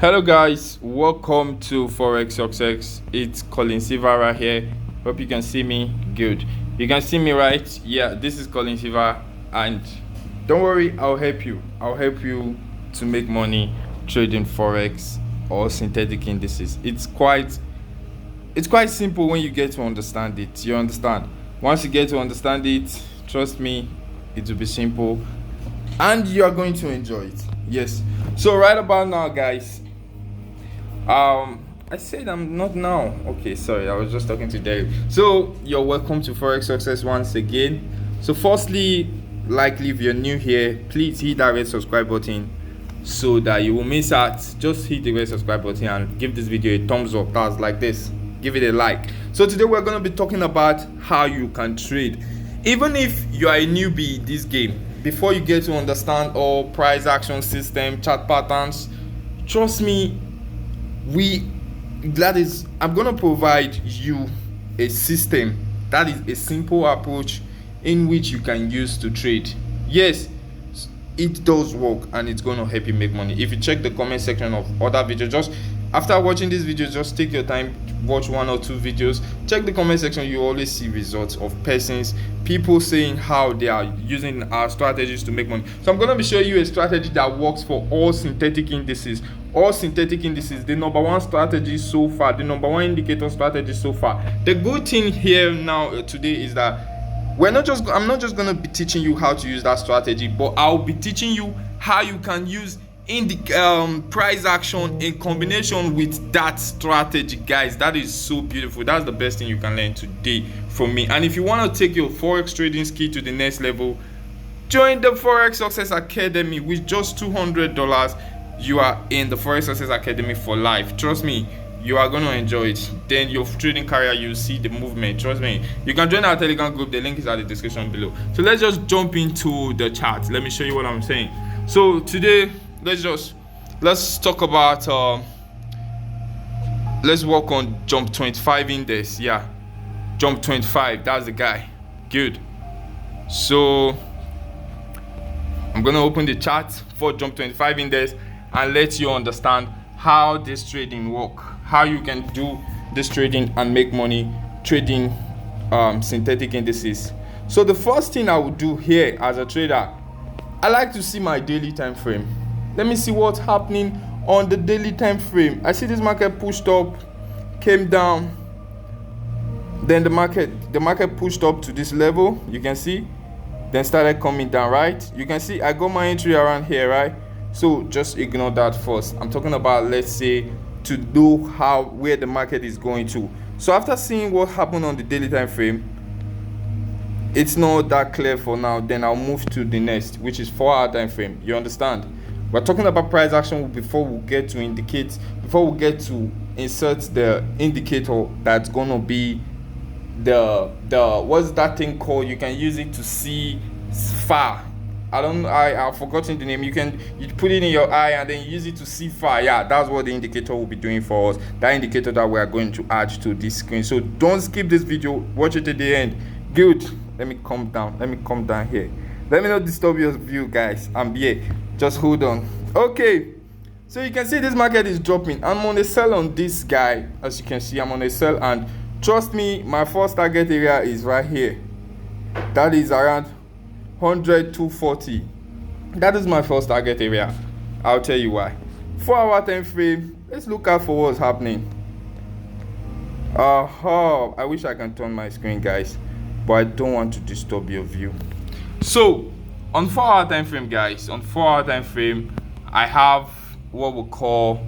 Hello guys, welcome to Forex Success. It's Colin Silva right here. Hope you can see me. Good. You can see me, right? Yeah, this is Colin Silva, and don't worry, I'll help you. I'll help you to make money trading Forex or synthetic indices. It's quite simple when you get to understand it. You understand? Once you get to understand it, trust me, it will be simple and you are going to enjoy it. Yes. So right about now, guys, I said I'm not now. Okay, sorry, I was just talking to Derek. So you're welcome to Forex Success once again. So firstly, likely if you're new here, please hit that red subscribe button so that you will miss out. Just hit the red subscribe button and give this video a thumbs up. That's like this. Give it a like. So today we're going to be talking about how you can trade. Even if you are a newbie in this game, before you get to understand all price action system, chart patterns, trust me, I'm gonna provide you a system that is a simple approach in which you can use to trade. Yes, it does work and it's gonna help you make money. If you check the comment section of other videos, just after watching this video, just take your time, watch one or two videos, check the comment section. You always see results of people saying how they are using our strategies to make money. So I'm going to be showing you a strategy that works for all synthetic indices. The number one strategy so far, the number one indicator strategy so far. The good thing here now today is that I'm not just going to be teaching you how to use that strategy, but I'll be teaching you how you can use in the price action in combination with that strategy. Guys, that is so beautiful. That's the best thing you can learn today from me. And if you want to take your Forex trading skill to the next level, join the Forex Success Academy. With just $200, you are in the Forex Success Academy for life. Trust me, you are going to enjoy it. Then your trading career, you see the movement. Trust me. You can join our Telegram group. The link is at the description below. So let's just jump into the chart. Let me show you what I'm saying. So today, let's talk about let's work on jump 25 index. Yeah, jump 25, that's the guy. Good. So I'm gonna open the chart for jump 25 index and let you understand how this trading work, how you can do this trading and make money trading synthetic indices. So the first thing I would do here as a trader, I like to see my daily time frame. Let me see what's happening on the daily time frame. I see this market pushed up, came down, then the market pushed up to this level, you can see, then started coming down, right? You can see I got my entry around here, right? So just ignore that first. I'm talking about, let's say, to know where the market is going to. So after seeing what happened on the daily time frame, it's not that clear for now. Then I'll move to the next, which is 4-hour time frame. You understand? We're talking about price action before we get to insert the indicator that's gonna be the what's that thing called? You can use it to see far. I've forgotten the name. You put it in your eye and then use it to see far. Yeah, that's what the indicator will be doing for us. That indicator that we are going to add to this screen. So don't skip this video. Watch it to the end. Good. Let me come down here. Let me not disturb your view, guys. I'm here. Just hold on. Okay, so you can see this market is dropping. I'm on a sell on this guy. As you can see, I'm on a sell, and trust me, my first target area is right here. That is around 100 to 40. That is my first target area. I'll tell you why. 4-hour time frame. Let's look out for what's happening. I wish I can turn my screen, guys, but I don't want to disturb your view. So on 4-hour time frame, guys, I have what we call,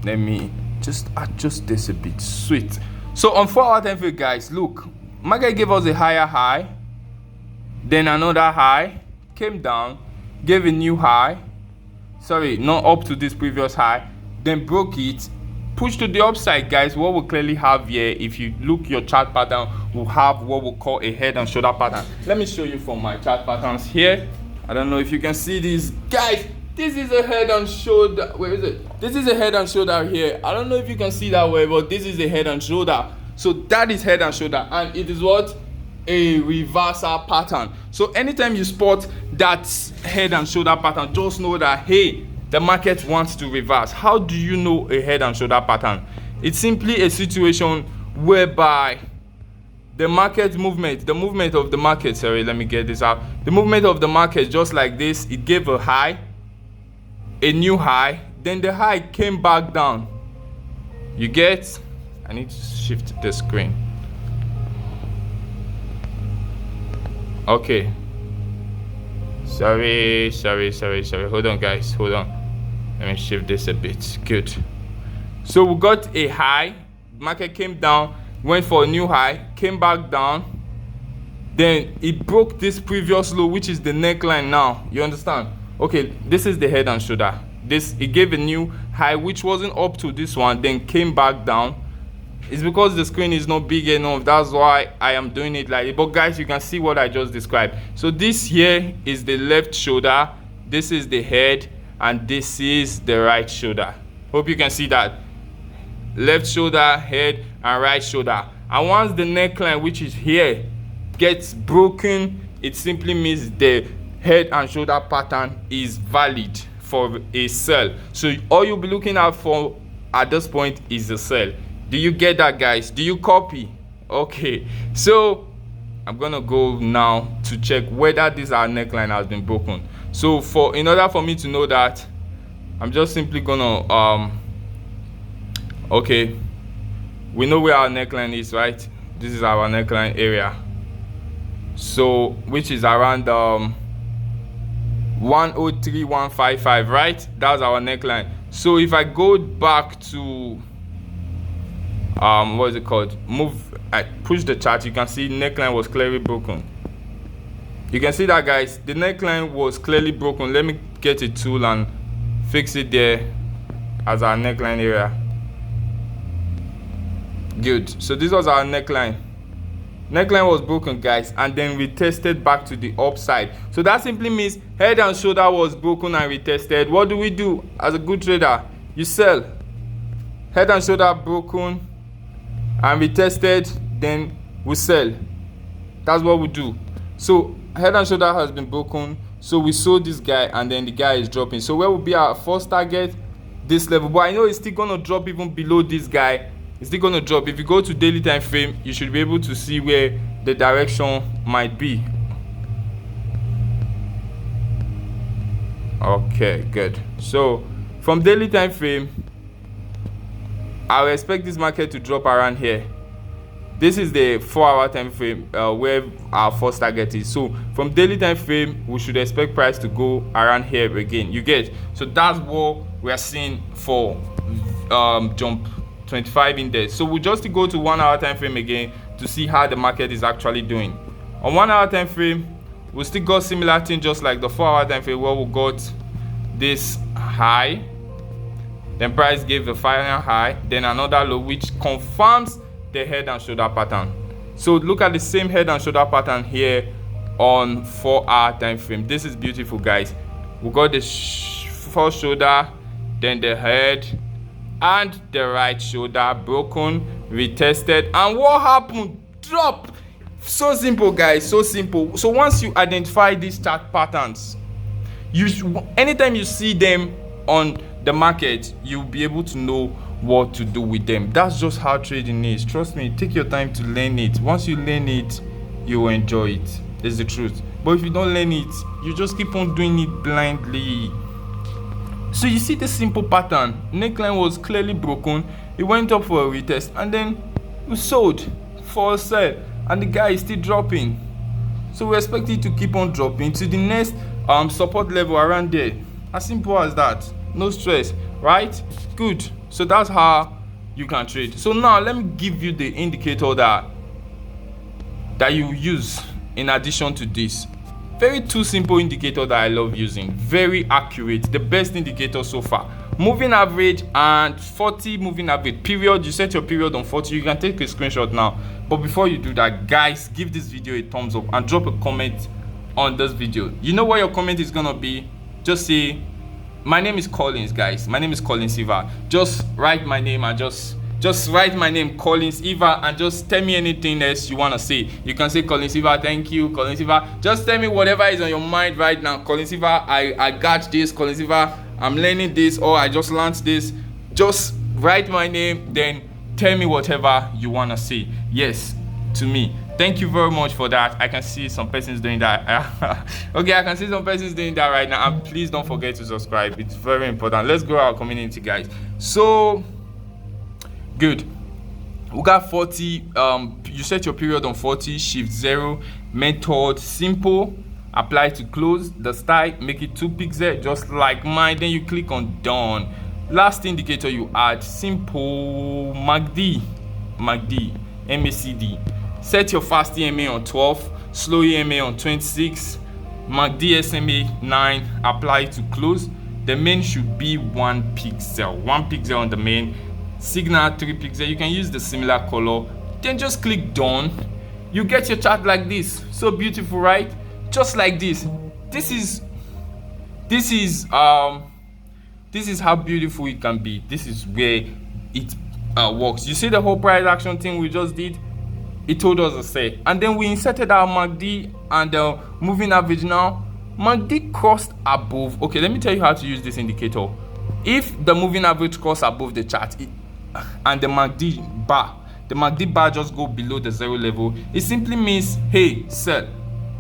let me just adjust this a bit. Sweet. So on 4-hour time frame, guys, look, market gave us a higher high, then another high, came down, gave a new high, sorry, not up to this previous high, then broke it, pushed to the upside, guys. What we clearly have here, if you look your chart pattern, we'll have what we call a head and shoulder pattern. Let me show you from my chart patterns here. I don't know if you can see this, guys. This is a head and shoulder. Where is it? This is a head and shoulder here. I don't know if you can see that way, but this is a head and shoulder. So that is head and shoulder, and it is what? A reversal pattern. So anytime you spot that head and shoulder pattern, just know that, hey, the market wants to reverse. How do you know a head and shoulder pattern? It's simply a situation whereby the market movement, the movement of the market, sorry, let me get this out. The movement of the market, just like this, it gave a high, a new high, then the high came back down. You get? I need to shift the screen. Okay. Sorry. Hold on, guys. Hold on. Let me shift this a bit. Good. So we got a high. Market came down, went for a new high, came back down. Then it broke this previous low, which is the neckline now. You understand? Okay, this is the head and shoulder. It gave a new high, which wasn't up to this one, then came back down. It's because the screen is not big enough. That's why I am doing it like it. But guys, you can see what I just described. So this here is the left shoulder, this is the head, and this is the right shoulder. Hope you can see that. Left shoulder, head, and right shoulder. And once the neckline, which is here, gets broken, it simply means the head and shoulder pattern is valid for a sell. So all you'll be looking out for at this point is the sell. Do you get that, guys? Do you copy? Okay, so I'm gonna go now to check whether this our neckline has been broken. So in order for me to know that, I'm just simply gonna okay, we know where our neckline is, right? This is our neckline area, so which is around 103,155, right? That's our neckline. So if I go back to what is it called, I push the chart, you can see neckline was clearly broken. You can see that, guys, the neckline was clearly broken. Let me get a tool and fix it there as our neckline area. Good. So this was our neckline. Neckline was broken, guys, and then retested back to the upside. So that simply means head and shoulder was broken and retested. What do we do as a good trader? You sell. Head and shoulder broken and retested, then we sell. That's what we do. So head and shoulder has been broken, so we sold this guy, and then the guy is dropping. So where will be our first target? This level. But I know it's still gonna drop even below this guy. It's still gonna drop. If you go to daily time frame, you should be able to see where the direction might be. Okay, good. So from daily time frame, I will expect this market to drop around here. This is the 4-hour time frame where our first target is. So from daily time frame, we should expect price to go around here again. You get? So that's what we are seeing for jump 25 index. So we just go to 1-hour time frame again to see how the market is actually doing. On 1-hour time frame, we still got similar thing, just like the 4-hour time frame, where we got this high, then price gave the final high, then another low, which confirms the head and shoulder pattern. So look at the same head and shoulder pattern here on 4-hour time frame. This is beautiful, guys. We got the first shoulder, then the head and the right shoulder broken, retested, and what happened? Drop. So simple, guys, so simple. So once you identify these chart patterns, anytime you see them on the market, you'll be able to know what to do with them. That's just how trading is. Trust me, take your time to learn it. Once you learn it, you will enjoy it. It's the truth. But if you don't learn it, you just keep on doing it blindly. So you see the simple pattern. Neckline was clearly broken. It went up for a retest, and then we sold for a sell, and the guy is still dropping. So we expect it to keep on dropping to the next support level around there. As simple as that. No stress, right? Good. So that's how you can trade. So now let me give you the indicator that you use in addition to this. Very two simple indicator that I love using. Very accurate. The best indicator so far. Moving average and 40 moving average. Period. You set your period on 40. You can take a screenshot now. But before you do that, guys, give this video a thumbs up and drop a comment on this video. You know what your comment is gonna be? Just say, my name is Collins, guys. My name is Collins Eva. Just write my name and just write my name, Collins Eva, and just tell me anything else you want to say. You can say, Collins Eva, thank you, Collins Eva. Just tell me whatever is on your mind right now. Collins Eva, I got this. Collins Eva, I'm learning this, or I just learned this, just write my name, then tell me whatever you want to say. Yes, to me. Thank you very much for that. I can see some persons doing that. Okay, I can see some persons doing that right now. And please don't forget to subscribe. It's very important. Let's grow our community, guys. So, good. We got 40. You set your period on 40, shift 0, method simple, apply to close, the style, make it 2 pixels, just like mine. Then you click on done. Last indicator you add, simple MACD, MACD. Set your fast EMA on 12, slow EMA on 26, MACD SMA 9, apply to close. The main should be 1 pixel, 1 pixel on the main, signal 3 pixel. You can use the similar color, then just click done. You get your chart like this. So beautiful, right? Just like this. This is how beautiful it can be. This is where it works. You see the whole price action thing we just did? It told us a say, and then we inserted our MACD and the moving average. Now MACD crossed above. Okay, let me tell you how to use this indicator. If the moving average crossed above the chart and the MACD bar just go below the 0 level, it simply means, hey, sell.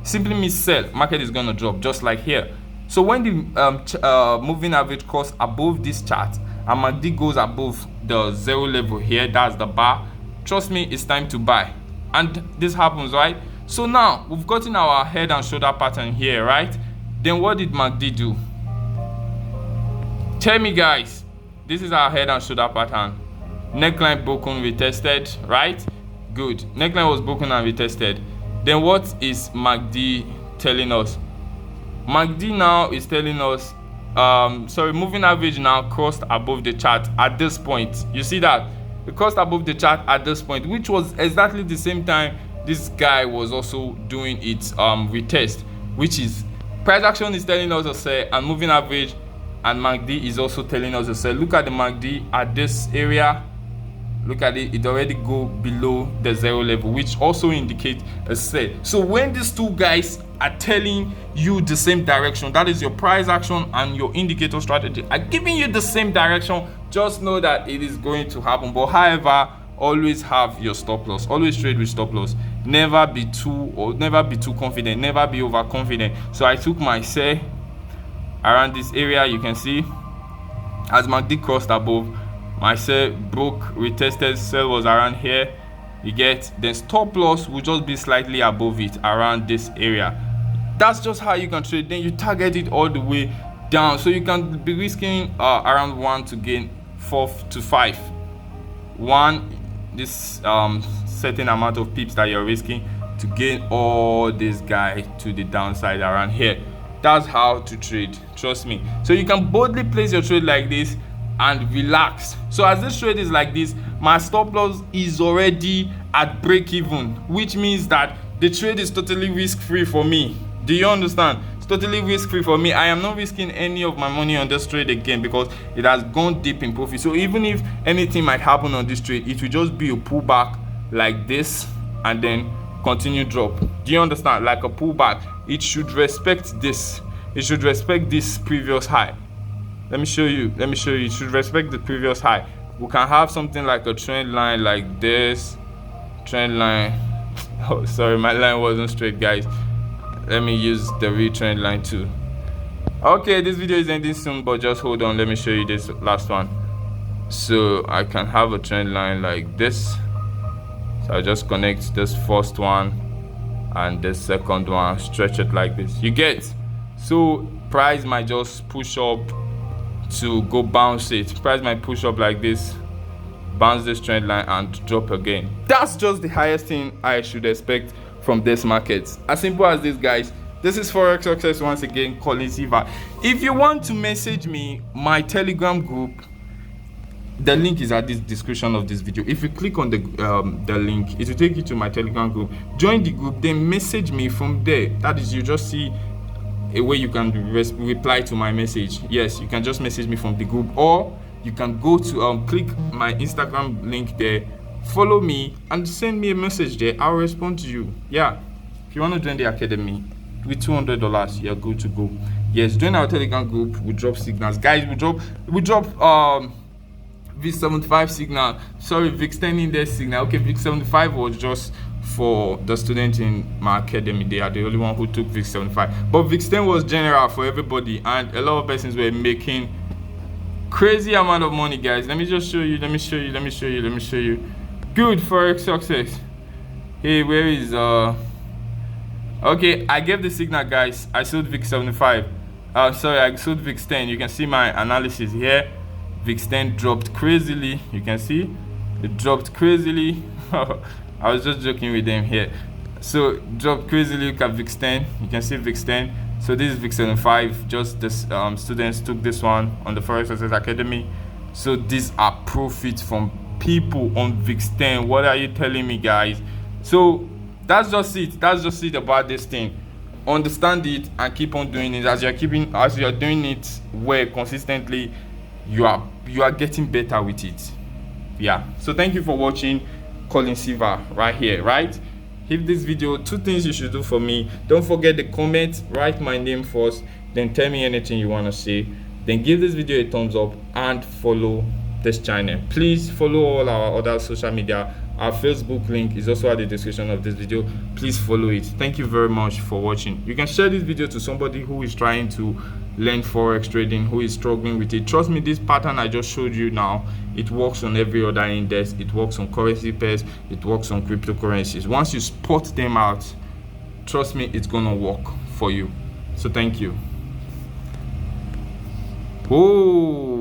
Simply means sell. Market is gonna drop, just like here. So when the moving average cross above this chart and MACD goes above the 0 level here, that's the bar, trust me, it's time to buy. And this happens, right? So now we've gotten our head and shoulder pattern here, right? Then what did MACD do? Tell me, guys. This is our head and shoulder pattern. Neckline broken, retested, right? Good. Neckline was broken and retested. Then what is MACD telling us? MACD now is telling us, moving average now crossed above the chart at this point. You see that? It crossed above the chart at this point, which was exactly the same time this guy was also doing its retest, which is price action is telling us a sell, and moving average and MACD is also telling us a sell. Look at the MACD at this area. Look at it, it already go below the 0 level, which also indicates a sell. So when these two guys are telling you the same direction, that is your price action and your indicator strategy are giving you the same direction, just know that it is going to happen. But however, always have your stop loss. Always trade with stop loss. Never be too confident. Never be overconfident. So I took my sell around this area. You can see as MACD crossed above, my sell broke, retested, sell was around here. You get, then stop loss will just be slightly above it around this area. That's just how you can trade. Then you target it all the way down, so you can be risking around 1 to gain 4 to 5. This certain amount of pips that you're risking to gain all this guy to the downside around here. That's how to trade, trust me. So you can boldly place your trade like this and relax. So as this trade is like this, my stop loss is already at break even, which means that the trade is totally risk free for me. Do you understand? It's totally risk free for me. I am not risking any of my money on this trade again because it has gone deep in profit. So even if anything might happen on this trade, it will just be a pullback like this and then continue drop. Do you understand? Like a pullback, it should respect this. It should respect this previous high. Let me show you. It should respect the previous high. We can have something like a trend line like this. Trend line. Oh, sorry, my line wasn't straight, guys. Let me use the real trend line too. Okay, this video is ending soon, but just hold on. Let me show you this last one. So I can have a trend line like this. So I just connect this first one and this second one, stretch it like this. You get? So price might just push up to go bounce it. Price might push up like this, bounce this trend line and drop again. That's just the highest thing I should expect from this market. As simple as this, guys. This is Forex Success once again, Colin Silva. If you want to message me, my Telegram group, the link is at the description of this video. If you click on the link, it will take you to my Telegram group. Join the group, then message me from there. That is, you just see a way you can reply to my message. Yes, you can just message me from the group, or you can go to click my Instagram link there, follow me and send me a message there. I'll respond to you. Yeah, if you want to join the academy with $200, you're good to go. Yes, join our Telegram group. We drop signals, guys. We drop VIX75 signal. Sorry, VIX10 index signal. Okay, VIX75 was just for the students in my academy. They are the only one who took VIX75, but VIX10 was general for everybody, and a lot of persons were making crazy amount of money, guys. Let me just show you. Let me show you. Good Forex success. Hey, where is okay, I gave the signal, guys. I sold VIX75. Sorry, I sold VIX10. You can see my analysis here. VIX10 dropped crazily. You can see it dropped crazily. I was just joking with them here. So dropped crazily. Look at VIX10. You can see VIX10. So this is VIX75. Just the students took this one on the Forex Success Academy. So these are profits from people on VIX10. What are you telling me, guys? So that's just it about this thing. Understand it and keep on doing it. As you're doing it well consistently, you are getting better with it. Yeah. So thank you for watching. Colin Silva right here, right? If this video, 2 things you should do for me. Don't forget the comment, write my name first, then tell me anything you want to say, then give this video a thumbs up and follow this channel. Please follow all our other social media. Our Facebook link is also at the description of this video. Please follow it. Thank you very much for watching. You can share this video to somebody who is trying to learn Forex trading, who is struggling with it. Trust me, this pattern I just showed you now, it works on every other index. It works on currency pairs. It works on cryptocurrencies. Once you spot them out, trust me, it's gonna work for you. So thank you. Oh.